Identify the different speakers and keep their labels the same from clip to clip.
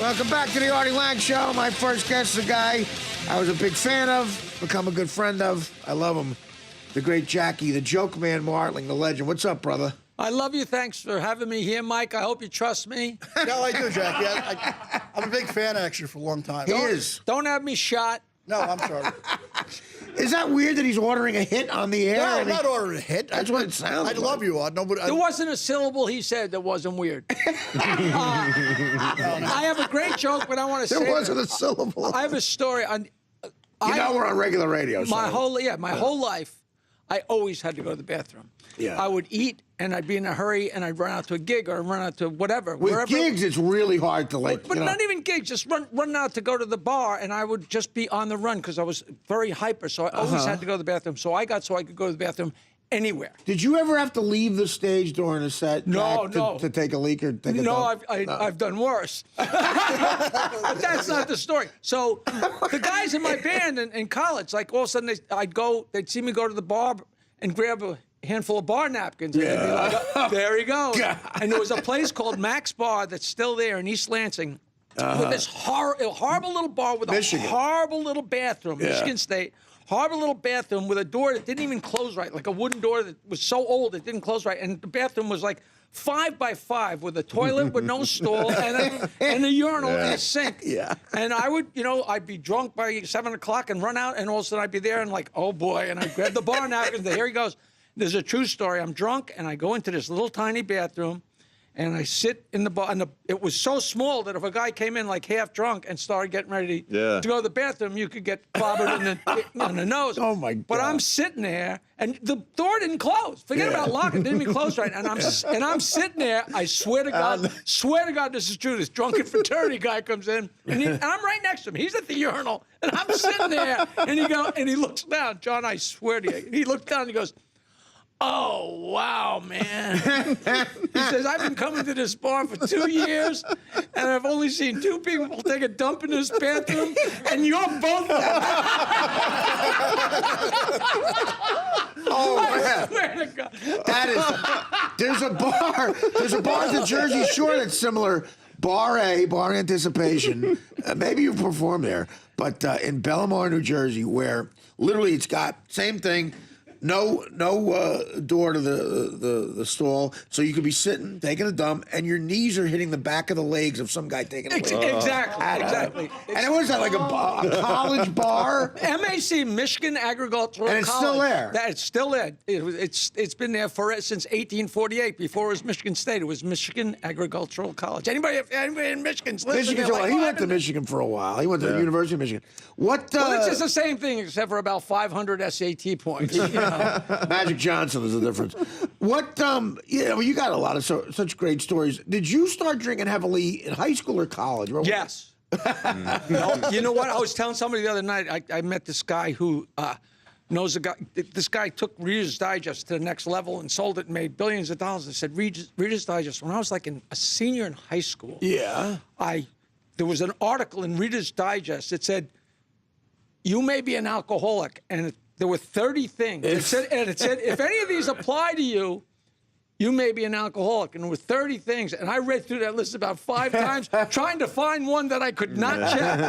Speaker 1: Welcome back to the Artie Lange Show. My first guest is a guy I was a big fan of, become a good friend of. I love him. The great Jackie, the joke man, Martling, the legend. What's up, brother?
Speaker 2: I love you. Thanks for having me here, Mike. I hope you trust me.
Speaker 3: No, I do, Jackie. I'm a big fan, actually, for a long time.
Speaker 1: He is.
Speaker 2: Don't have me shot.
Speaker 3: No, I'm sorry.
Speaker 1: Is that weird that he's ordering a hit on the air?
Speaker 3: No, I'm not ordering a hit.
Speaker 1: That's what it sounds like.
Speaker 3: I love you.
Speaker 2: There wasn't a syllable he said that wasn't weird. I have a great joke, but I want to say
Speaker 1: There wasn't a syllable.
Speaker 2: I have a story.
Speaker 1: You know we're on regular radio. So.
Speaker 2: My whole life, I always had to go to the bathroom.
Speaker 1: Yeah.
Speaker 2: I would eat, and I'd be in a hurry, and I'd run out to a gig or run out to whatever.
Speaker 1: With gigs, it's really hard to
Speaker 2: But not even gigs, just run out to go to the bar, and I would just be on the run because I was very hyper, so I always had to go to the bathroom. So I could go to the bathroom anywhere.
Speaker 1: Did you ever have to leave the stage during a set?
Speaker 2: No,
Speaker 1: to take a leak or take a dump?
Speaker 2: I've done worse. But that's not the story. So the guys in my band in college, like all of a sudden they'd see me go to the bar and grab a handful of bar napkins. And they'd be like, oh, there he goes. And there was a place called Max Bar that's still there in East Lansing with this horrible little bar with a horrible little bathroom, Michigan State. Horrible little bathroom with a door that didn't even close right, like a wooden door that was so old it didn't close right. And the bathroom was like 5 by 5 with a toilet with no stall and a urinal and a sink.
Speaker 1: Yeah.
Speaker 2: And I would, I'd be drunk by 7 o'clock and run out, and all of a sudden I'd be there and like, oh boy, and I'd grab the bar napkins. Here he goes. There's a true story. I'm drunk and I go into this little tiny bathroom. And I sit in the bar, and it was so small that if a guy came in like half drunk and started getting ready to go to the bathroom, you could get clobbered in the nose.
Speaker 1: Oh my God!
Speaker 2: But I'm sitting there, and the door didn't close. Forget about locking; it didn't even close right. And I'm sitting there. I swear to God, this is true. This drunken fraternity guy comes in, and I'm right next to him. He's at the urinal, and I'm sitting there, and he looks down. John, I swear to you, he looked down and he goes, oh, wow, man. He says, I've been coming to this bar for 2 years, and I've only seen 2 people take a dump in this bathroom, and you're both of them.
Speaker 1: Oh, man.
Speaker 2: I swear to God.
Speaker 1: That is, there's a bar at the Jersey Shore that's similar. Bar A, Bar Anticipation. Maybe you performed there, but in Belmar, New Jersey, where literally it's got same thing. No door to the stall, so you could be sitting, taking a dump, and your knees are hitting the back of the legs of some guy taking a leak.
Speaker 2: Exactly.
Speaker 1: And it was like a college bar?
Speaker 2: MAC, Michigan Agricultural College.
Speaker 1: And it's still there?
Speaker 2: It's still there. It's been there since 1848. Before it was Michigan State, it was Michigan Agricultural College. Anybody in Michigan's listening?
Speaker 1: He went to Michigan for a while. He went to the University of Michigan. Well,
Speaker 2: it's just the same thing, except for about 500 SAT points.
Speaker 1: Magic Johnson is the difference. What, you got a lot of such great stories. Did you start drinking heavily in high school or college?
Speaker 2: Yes. No, you know what? I was telling somebody the other night, I met this guy who knows a guy. This guy took Reader's Digest to the next level and sold it and made billions of dollars. I said, Reader's Digest, when I was like a senior in high school, there was an article in Reader's Digest that said, you may be an alcoholic, and there were 30 things. It said, if any of these apply to you, you may be an alcoholic. And there were 30 things. And I read through that list about 5 times, trying to find one that I could not check.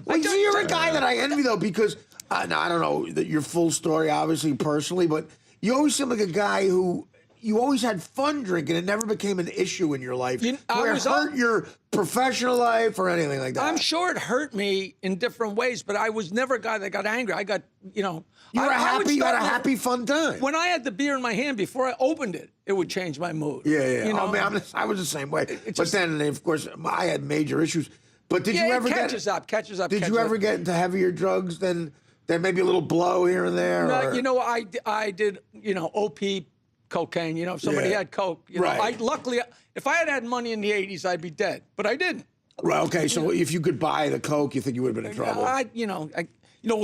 Speaker 1: Well, you're a guy that I envy, though, because, now, I don't know your full story, obviously, personally, but you always seem like a guy who... You always had fun drinking. It never became an issue in your life where it hurt your professional life or anything like that.
Speaker 2: I'm sure it hurt me in different ways, but I was never a guy that got angry. I got, You
Speaker 1: had a happy, fun time.
Speaker 2: When I had the beer in my hand, before I opened it, it would change my mood.
Speaker 1: Yeah. I was the same way. But then, of course, I had major issues. But did you ever
Speaker 2: catches up.
Speaker 1: Did you ever get into heavier drugs than maybe a little blow here and there?
Speaker 2: No, I did, OP, cocaine, if somebody had coke, luckily, if I had money in the 80s, I'd be dead, but I didn't.
Speaker 1: Right, okay, so if you could buy the coke, you think you would have been in trouble?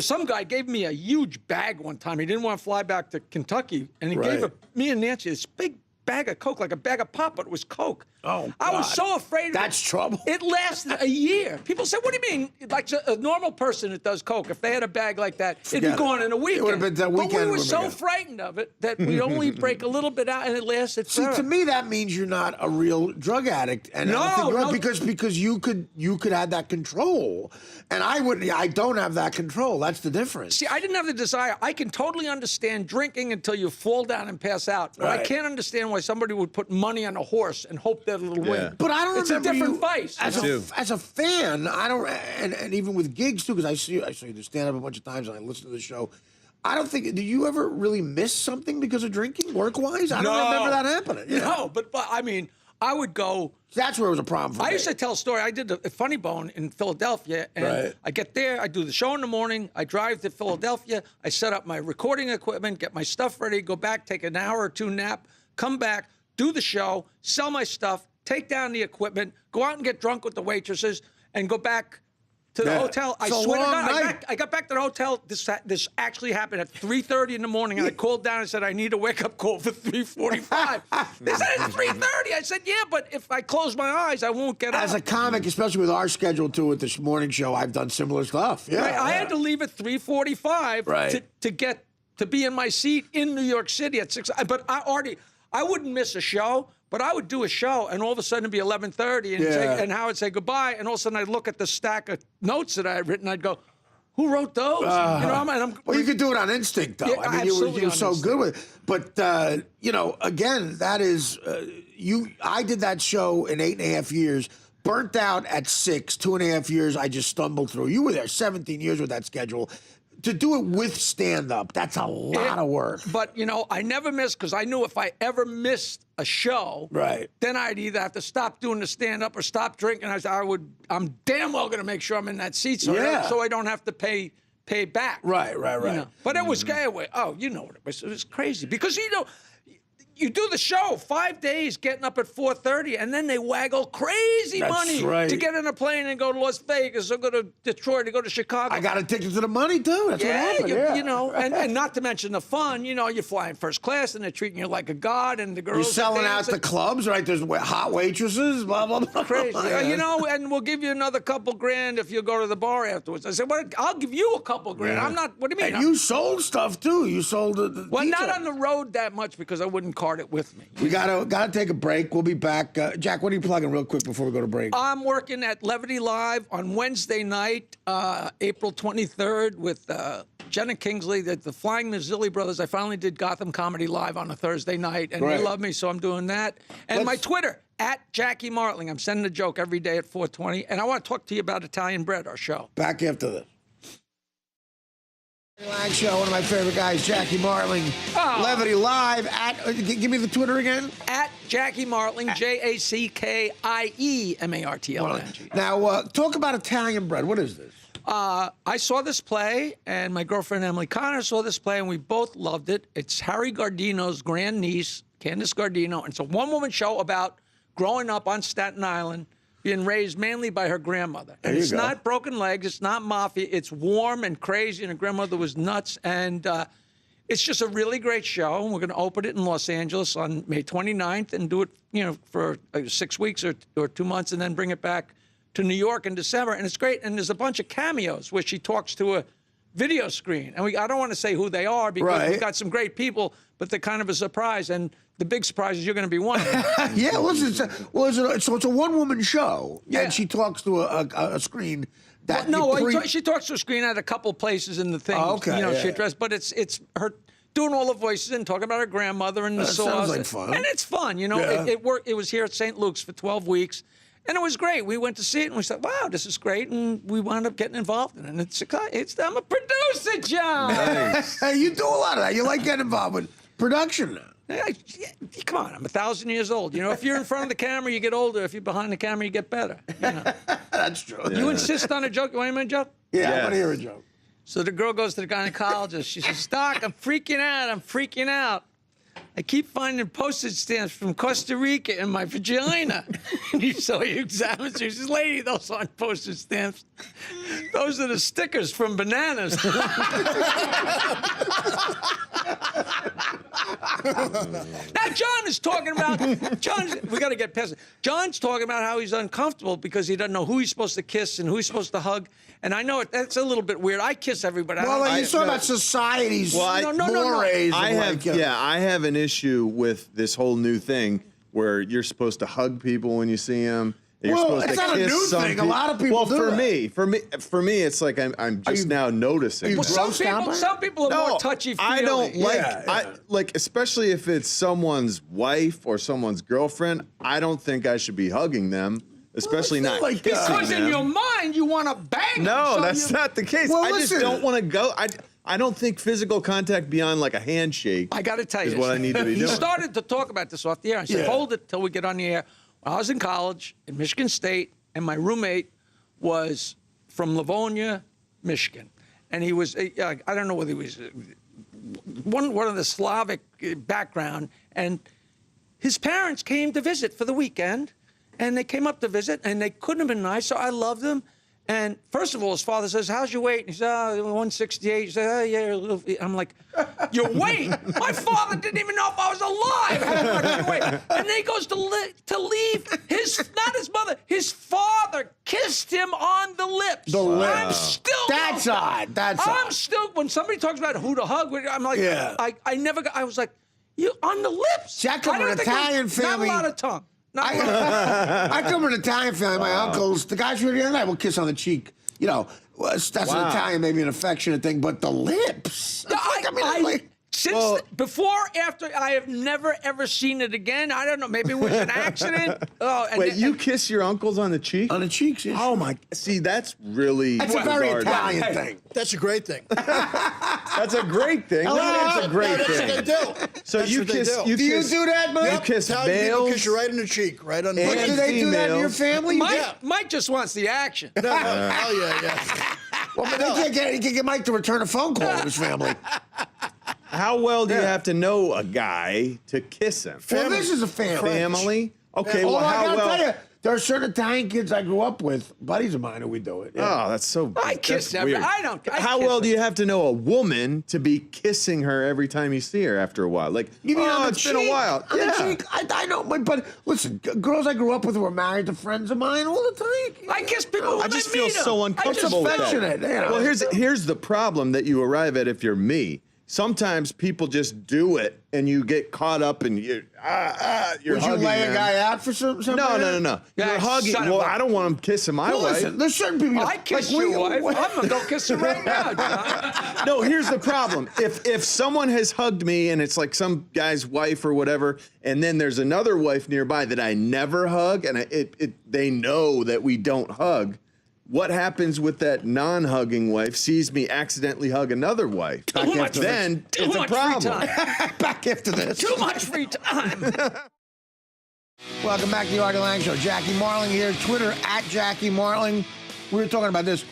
Speaker 2: Some guy gave me a huge bag one time. He didn't want to fly back to Kentucky, and he gave me and Nancy this big bag of Coke, like a bag of pop, but it was Coke.
Speaker 1: Oh,
Speaker 2: I was
Speaker 1: God.
Speaker 2: so afraid of
Speaker 1: That's
Speaker 2: it.
Speaker 1: trouble.
Speaker 2: It lasted a year. People say, what do you mean? Like a normal person that does Coke, if they had a bag like that, it'd
Speaker 1: Forget
Speaker 2: be gone in a weekend.
Speaker 1: It would have been that weekend.
Speaker 2: But we were
Speaker 1: and
Speaker 2: so
Speaker 1: forget it.
Speaker 2: frightened of it that we'd only break a little bit out, and it lasted
Speaker 1: See,
Speaker 2: forever.
Speaker 1: to me, that means you're not a real drug addict, and I don't think you're right, because you could have that control, and I wouldn't. I don't have that control. That's the difference.
Speaker 2: See, I didn't have the desire. I can totally understand drinking until you fall down and pass out, but I
Speaker 1: Right.
Speaker 2: can't understand why somebody would put money on a horse and hope that it'll win.
Speaker 1: But I don't
Speaker 2: It's
Speaker 1: remember
Speaker 2: a different
Speaker 1: you,
Speaker 2: vice.
Speaker 1: As a fan, I don't, and even with gigs too, because I saw you do stand up a bunch of times, and I listen to the show. I don't think. Did you ever really miss something because of drinking, work wise? I don't remember that happening. Yeah.
Speaker 2: No, but I mean, I would go.
Speaker 1: That's where it was a problem for me.
Speaker 2: I used to tell a story. I did a Funny Bone in Philadelphia, and
Speaker 1: Right.
Speaker 2: I get there, I do the show in the morning, I drive to Philadelphia, I set up my recording equipment, get my stuff ready, go back, take an hour or two nap, come back, do the show, sell my stuff, take down the equipment, go out and get drunk with the waitresses, and go back to the hotel. I
Speaker 1: It's a
Speaker 2: swear to
Speaker 1: long
Speaker 2: God,
Speaker 1: night.
Speaker 2: I got back to the hotel. This actually happened at 3:30 in the morning, and I called down and said, I need a wake-up call for 3:45. They said, it's 3:30. I said, yeah, but if I close my eyes, I won't get up.
Speaker 1: As a comic, especially with our schedule too, with this morning show, I've done similar stuff. Yeah,
Speaker 2: Right, I had to leave at 3:45
Speaker 1: Right.
Speaker 2: to be in my seat in New York City at 6. But I wouldn't miss a show, but I would do a show, and all of a sudden it'd be 11:30, and Howard would say goodbye, and all of a sudden I'd look at the stack of notes that I had written, I'd go, who wrote those?
Speaker 1: Well, you could do it on instinct, though.
Speaker 2: Yeah,
Speaker 1: I mean, you
Speaker 2: absolutely
Speaker 1: were
Speaker 2: on
Speaker 1: so
Speaker 2: instinct.
Speaker 1: good with it. But again, that is I did that show in 8.5 years. Burnt out at 6, 2.5 years. I just stumbled through. You were there 17 years with that schedule. To do it with stand-up, that's a lot of work.
Speaker 2: But, I never missed, because I knew if I ever missed a show,
Speaker 1: Right.
Speaker 2: then I'd either have to stop doing the stand-up or stop drinking. I'm damn well going to make sure I'm in that seat so I don't have to pay back.
Speaker 1: Right.
Speaker 2: But it was you know what it was. It was crazy. Because, you do the show 5 days getting up at 4:30, and then they waggle crazy
Speaker 1: That's
Speaker 2: money
Speaker 1: right.
Speaker 2: to get in a plane and go to Las Vegas or go to Detroit or go to Chicago.
Speaker 1: I got a ticket to the money, too. That's what happened.
Speaker 2: and not to mention the fun. You're flying first class, and they're treating you like a god, and the girls
Speaker 1: You're selling
Speaker 2: are
Speaker 1: out
Speaker 2: dancing.
Speaker 1: the clubs, right? There's hot waitresses, blah, blah, blah.
Speaker 2: Crazy.
Speaker 1: Yeah.
Speaker 2: And we'll give you another couple grand if you go to the bar afterwards. I said, well, I'll give you a couple grand.
Speaker 1: Yeah.
Speaker 2: I'm not, what do you mean?
Speaker 1: And you sold stuff, too. You sold the
Speaker 2: Well,
Speaker 1: pizza.
Speaker 2: not on the road that much because I wouldn't cart it with me.
Speaker 1: We gotta take a break. We'll be back. Jack, what are you plugging real quick before we go to break?
Speaker 2: I'm working at Levity Live on Wednesday night, April 23rd, with Jenna Kingsley, the Flying Mazzilli Brothers. I finally did Gotham Comedy Live on a Thursday night, and
Speaker 1: Right.
Speaker 2: they love me, so I'm doing that. And my Twitter, @Jackie Martling. I'm sending a joke every day at 4:20, and I want to talk to you about Italian Bread, our show.
Speaker 1: Back after this. Artie Lange Show, one of my favorite guys, Jackie Martling. Levity Live at. Give me the Twitter again.
Speaker 2: @Jackie Martling, JACKIE
Speaker 1: Now, talk about Italian bread. What is this?
Speaker 2: I saw this play, and my girlfriend Emily Connor saw this play, and we both loved it. It's Harry Gardino's grandniece, Candace Gardino, and it's a one-woman show about growing up on Staten Island, being raised mainly by her grandmother. And it's not broken legs, it's not mafia, it's warm and crazy, and her grandmother was nuts. And it's just a really great show. And we're going to open it in Los Angeles on May 29th and do it, for 6 weeks or 2 months, and then bring it back to New York in December. And it's great. And there's a bunch of cameos where she talks to a video screen. And I don't want to say who they are because we've got some great people, but they're kind of a surprise. And the big surprise is you're going to be one of them.
Speaker 1: Yeah, listen. So it's a one-woman show,
Speaker 2: Yeah.
Speaker 1: and she talks to a screen. That
Speaker 2: She talks to a screen at a couple places in the thing.
Speaker 1: Oh, okay,
Speaker 2: She
Speaker 1: yeah.
Speaker 2: addressed, but it's her doing all the voices and talking about her grandmother and the
Speaker 1: That
Speaker 2: sauce.
Speaker 1: sounds like fun.
Speaker 2: And it's fun,
Speaker 1: Yeah.
Speaker 2: It worked. It was here at St. Luke's for 12 weeks. And it was great. We went to see it, and we said, wow, this is great. And we wound up getting involved in it. And I'm a producer, John.
Speaker 1: Hey, you do a lot of that. You like getting involved with production now.
Speaker 2: Come on, I'm 1,000 years old. If you're in front of the camera, you get older. If you're behind the camera, you get better.
Speaker 1: That's true.
Speaker 2: You insist on a joke. You want me to joke?
Speaker 1: Yeah, I want to hear a joke.
Speaker 2: So the girl goes to the gynecologist. She says, Doc, I'm freaking out. I keep finding postage stamps from Costa Rica in my vagina. So he examines her. He says, lady, those aren't postage stamps. Those are the stickers from bananas. Now John is talking about we got to get past it. John's talking about how he's uncomfortable because he doesn't know who he's supposed to kiss and who he's supposed to hug. And I know that's a little bit weird. I kiss everybody.
Speaker 1: Well, you're talking about society's mores.
Speaker 4: I have an issue with this whole new thing where you're supposed to hug people when you see them. You're supposed
Speaker 1: it's
Speaker 4: to
Speaker 1: not a
Speaker 4: kiss
Speaker 1: new
Speaker 4: some
Speaker 1: thing. A lot of people do
Speaker 4: for
Speaker 1: that.
Speaker 4: me, it's like I'm just now noticing.
Speaker 2: Well, some people are more touchy-feely.
Speaker 4: I don't like.
Speaker 1: Yeah, yeah.
Speaker 4: I like, especially if it's someone's wife or someone's girlfriend. I don't think I should be hugging them, especially not
Speaker 1: like,
Speaker 4: kissing
Speaker 2: Because
Speaker 4: them.
Speaker 2: in your mind, you want to bang them.
Speaker 4: No,
Speaker 2: So
Speaker 4: that's not the case.
Speaker 1: Well,
Speaker 4: I just
Speaker 1: listen.
Speaker 4: don't want to go. I don't think physical contact beyond like a handshake.
Speaker 2: I got to tell you
Speaker 4: is what I need to be
Speaker 2: He
Speaker 4: doing.
Speaker 2: started to talk about this off the air. I said,
Speaker 1: Yeah.
Speaker 2: hold it till we get on the air. When I was in college in Michigan State, and my roommate was from Livonia, Michigan. And he was, I don't know whether he was one of the Slavic background. And his parents came to visit for the weekend. And they came up to visit, and they couldn't have been nice, so I loved them. And first of all, his father says, how's your weight? And he said, 168. He said, oh, yeah. A little. I'm like, your weight? My father didn't even know if I was alive. How much you weigh? And then he goes to leave. Not his mother, his father kissed him on the lips.
Speaker 1: The lips.
Speaker 2: I'm still.
Speaker 1: That's odd. That's
Speaker 2: I'm
Speaker 1: odd.
Speaker 2: still, when somebody talks about who to hug, I'm like,
Speaker 1: Yeah.
Speaker 2: I never got, I was like, you on the lips?
Speaker 1: See, I come from
Speaker 2: don't
Speaker 1: an
Speaker 2: think
Speaker 1: Italian family.
Speaker 2: Not a lot of tongue. Not a lot of
Speaker 1: I come from an Italian family. My uncles, the guys who were the other night, will kiss on the cheek. You know, that's an Italian, maybe an affectionate thing, but the lips.
Speaker 2: Before, after, I have never ever seen it again. I don't know. Maybe it was an accident.
Speaker 4: Wait, you kiss your uncles on the cheek?
Speaker 1: On the cheeks, yeah.
Speaker 4: Oh my! See, that's really.
Speaker 1: That's a very
Speaker 4: bizarre.
Speaker 1: Italian thing.
Speaker 3: That's a great thing.
Speaker 4: That's a great thing. No, that's a great
Speaker 3: That's
Speaker 4: thing.
Speaker 3: what they do.
Speaker 4: So
Speaker 3: That's
Speaker 4: you
Speaker 3: what they
Speaker 4: kiss.
Speaker 3: do.
Speaker 4: You
Speaker 1: Do you
Speaker 4: kiss,
Speaker 1: do that, Mike?
Speaker 4: You kiss
Speaker 3: Italian people
Speaker 4: males.
Speaker 3: kiss you right in the cheek, right on the
Speaker 1: But
Speaker 4: And
Speaker 1: do they do that in your
Speaker 4: females.
Speaker 1: family?
Speaker 2: Mike just wants the action.
Speaker 3: No, hell yeah.
Speaker 1: Well, but they can't get Mike to return a phone call to his family.
Speaker 4: How well do you have to know a guy to kiss him?
Speaker 1: Well, this is a family.
Speaker 4: Family? Okay,
Speaker 1: Although
Speaker 4: well,
Speaker 1: I
Speaker 4: how
Speaker 1: gotta
Speaker 4: well?
Speaker 1: tell you, there are certain Italian kids I grew up with, buddies of mine, who we do it. Yeah.
Speaker 4: Oh, that's so.
Speaker 2: I kiss
Speaker 4: that's
Speaker 2: every.
Speaker 4: weird.
Speaker 2: I don't. I
Speaker 4: How
Speaker 2: kiss
Speaker 4: well do
Speaker 2: them.
Speaker 4: you have to know a woman to be kissing her every time you see her after a while? Like,
Speaker 1: You mean on the
Speaker 4: it's been a
Speaker 1: cheek?
Speaker 4: while.
Speaker 1: On
Speaker 4: Yeah.
Speaker 1: the cheek? I know, but listen, girls I grew up with were married to friends of mine all the time.
Speaker 2: I kiss people when
Speaker 4: I just
Speaker 2: I
Speaker 4: feel
Speaker 2: meet them.
Speaker 4: so
Speaker 2: I just
Speaker 4: uncomfortable with that.
Speaker 1: affectionate, yeah.
Speaker 4: Well, here's the problem that you arrive at if you're me. Sometimes people just do it, and you get caught up, and you're
Speaker 1: Would you
Speaker 4: hugging
Speaker 1: lay
Speaker 4: them.
Speaker 1: a guy out for something?
Speaker 4: No. You're
Speaker 2: Yeah,
Speaker 4: hugging.
Speaker 2: son of
Speaker 4: Well,
Speaker 2: a-
Speaker 4: I don't want him kissing my
Speaker 1: Well,
Speaker 4: wife.
Speaker 1: listen, there's certain people.
Speaker 2: I kiss
Speaker 1: like,
Speaker 2: your wife. I'm gonna go kiss her right now, John.
Speaker 4: No, here's the problem. If someone has hugged me and it's like some guy's wife or whatever, and then there's another wife nearby that I never hug, and they know that we don't hug, what happens with that non-hugging wife sees me accidentally hug another wife?
Speaker 2: Too much-
Speaker 4: Then
Speaker 2: too
Speaker 4: it's a
Speaker 2: much free
Speaker 4: problem.
Speaker 2: time.
Speaker 1: Back after this.
Speaker 2: Too much free time.
Speaker 1: Welcome back to the Artie Lange Show. Jackie Martling here. Twitter at Jackie Martling. We were talking about this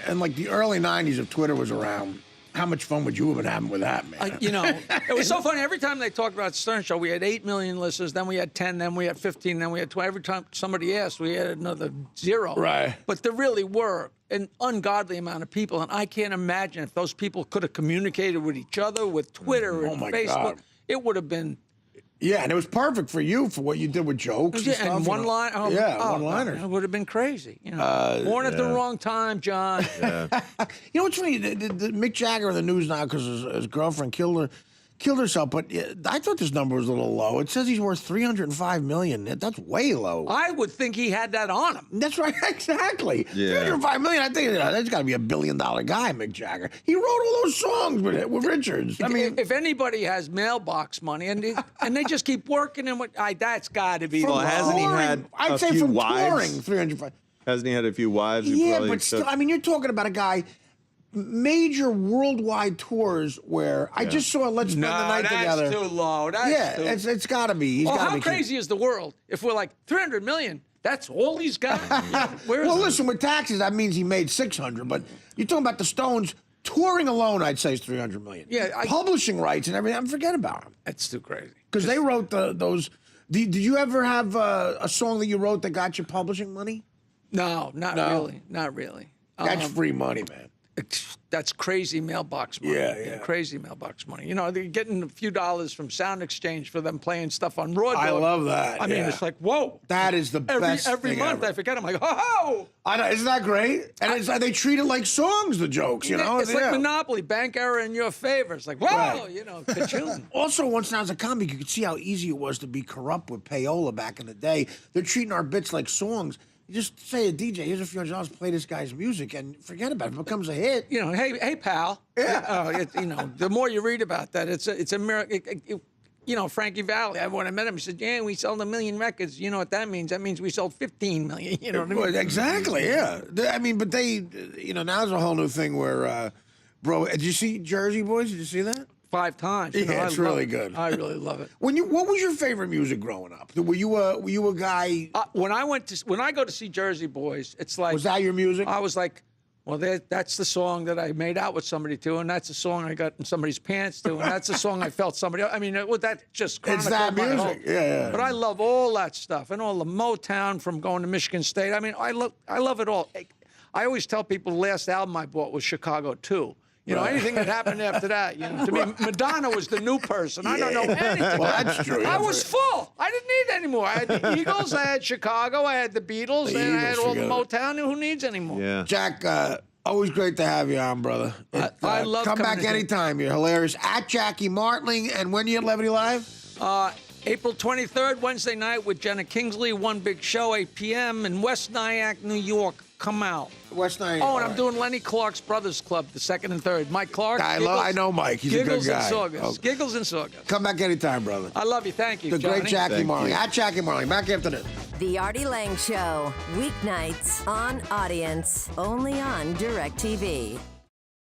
Speaker 1: in like the early 90s if Twitter was around. How much fun would you have been having with that, man?
Speaker 2: You know, it was so funny. Every time they talked about Stern Show, we had 8 million listeners, then we had 10, then we had 15, then we had 20. Every time somebody asked, we had another 0.
Speaker 1: Right.
Speaker 2: But there really were an ungodly amount of people, and I can't imagine if those people could have communicated with each other, with Twitter and
Speaker 1: my
Speaker 2: Facebook.
Speaker 1: God.
Speaker 2: It would have been.
Speaker 1: Yeah, and it was perfect for you for what you did with jokes and stuff.
Speaker 2: And
Speaker 1: you
Speaker 2: one
Speaker 1: know.
Speaker 2: line.
Speaker 1: One-liners.
Speaker 2: It would have been crazy. You know, born at the wrong time, John.
Speaker 1: You know what's funny? The Mick Jagger in the news now because his girlfriend killed herself. But I thought this number was a little low. It says he's worth $305 million. That's way low.
Speaker 2: I would think he had that on him.
Speaker 1: That's right, exactly.
Speaker 4: Yeah.
Speaker 1: $305 million. I think that's got to be $1 billion guy, Mick Jagger. He wrote all those songs with Richards. I mean,
Speaker 2: if anybody has mailbox money and they just keep working and that's got to be.
Speaker 4: Well, hasn't he had
Speaker 1: I'd
Speaker 4: a
Speaker 1: say
Speaker 4: few
Speaker 1: from
Speaker 4: wives?
Speaker 1: touring, 305.
Speaker 4: Hasn't he had a few wives? who
Speaker 1: Yeah,
Speaker 4: probably
Speaker 1: but still,
Speaker 4: took-
Speaker 1: I mean, you're talking about a guy. Major worldwide tours where I just saw Let's Spend the Night Together.
Speaker 2: That's too low. That's
Speaker 1: Yeah,
Speaker 2: too...
Speaker 1: it's got to be. He's
Speaker 2: Well,
Speaker 1: gotta
Speaker 2: how
Speaker 1: be
Speaker 2: crazy is the world if we're like 300 million? That's all he's got. Where is
Speaker 1: Well,
Speaker 2: it?
Speaker 1: listen, with taxes, that means he made 600. But you're talking about the Stones touring alone. I'd say is 300 million.
Speaker 2: Yeah,
Speaker 1: publishing rights and everything. Forget about them
Speaker 2: That's too crazy.
Speaker 1: because they wrote those. Did you ever have a song that you wrote that got you publishing money?
Speaker 2: No, not
Speaker 1: No.
Speaker 2: really. Not really.
Speaker 1: That's free money, man.
Speaker 2: That's crazy mailbox money.
Speaker 1: Yeah.
Speaker 2: Crazy mailbox money. You know, they're getting a few dollars from Sound Exchange for them playing stuff on Raw Dog.
Speaker 1: I love that.
Speaker 2: I mean, it's like, whoa.
Speaker 1: That is the best
Speaker 2: Every
Speaker 1: thing
Speaker 2: month
Speaker 1: ever.
Speaker 2: I forget. I'm like, oh.
Speaker 1: I know, isn't that great? And it's like they treat it like songs, the jokes, you know?
Speaker 2: It's like Monopoly, bank error in your favor. It's like, whoa,
Speaker 1: Right.
Speaker 2: you know, ka-choom.
Speaker 1: Also, once now as a comic, you could see how easy it was to be corrupt with payola back in the day. They're treating our bits like songs. You just say a DJ, here's a few $100, play this guy's music, and forget about it. If it becomes a hit,
Speaker 2: You know, hey, pal.
Speaker 1: Yeah.
Speaker 2: You know, the more you read about that, it's a miracle. You know, Frankie Valli, when I met him, he said, yeah, we sold 1 million records. You know what that means? That means we sold 15 million. You know what I mean?
Speaker 1: Well, exactly, yeah. I mean, but they, you know, now there's a whole new thing where, bro, did you see Jersey Boys? Did you see that?
Speaker 2: 5 times. You know,
Speaker 1: Yeah,
Speaker 2: I
Speaker 1: it's
Speaker 2: love
Speaker 1: really
Speaker 2: it.
Speaker 1: good.
Speaker 2: I really love it.
Speaker 1: What was your favorite music growing up? Were you a guy?
Speaker 2: When I go to see Jersey Boys, it's like,
Speaker 1: Was that your music?
Speaker 2: I was like, well, that's the song that I made out with somebody to, and that's the song I got in somebody's pants to, and that's the song I felt somebody else. I mean, that just
Speaker 1: It's that
Speaker 2: chronicled my
Speaker 1: music.
Speaker 2: whole-
Speaker 1: Yeah.
Speaker 2: But I love all that stuff and all the Motown from going to Michigan State. I mean, I love it all. I always tell people the last album I bought was Chicago 2. You know, anything that happened after that, you know, to me, Madonna was the new person. I don't know anything.
Speaker 1: Well, that's true.
Speaker 2: I
Speaker 1: Yeah,
Speaker 2: was full. I didn't need any more. I had the Eagles, I had Chicago, I had the Beatles,
Speaker 1: The
Speaker 2: and I had
Speaker 1: Eagles,
Speaker 2: all the
Speaker 1: forget
Speaker 2: Motown. Who needs any more?
Speaker 4: Yeah.
Speaker 1: Jack, always great to have you on, brother.
Speaker 2: I love
Speaker 1: Come
Speaker 2: coming
Speaker 1: back
Speaker 2: to here.
Speaker 1: anytime. You're hilarious. At Jackie Martling, and when you at Levity Live?
Speaker 2: April 23rd, Wednesday night with Jenna Kingsley. One big show, 8 p.m. in West Nyack, New York. Come out.
Speaker 1: West Night.
Speaker 2: Oh, and I'm doing Lenny Clark's Brothers Club, the 2nd and 3rd. Mike Clark.
Speaker 1: I know Mike. He's a good
Speaker 2: Giggles
Speaker 1: guy.
Speaker 2: and Sawgus.
Speaker 1: Oh.
Speaker 2: Giggles and Sawgus.
Speaker 1: Come back anytime, brother.
Speaker 2: I love you. Thank you,
Speaker 1: The
Speaker 2: Johnny.
Speaker 1: great Jackie
Speaker 4: Thank
Speaker 1: Martling.
Speaker 4: you.
Speaker 1: At Jackie Martling. Back after this.
Speaker 5: The Artie Lange Show, weeknights on Audience, only on DirecTV.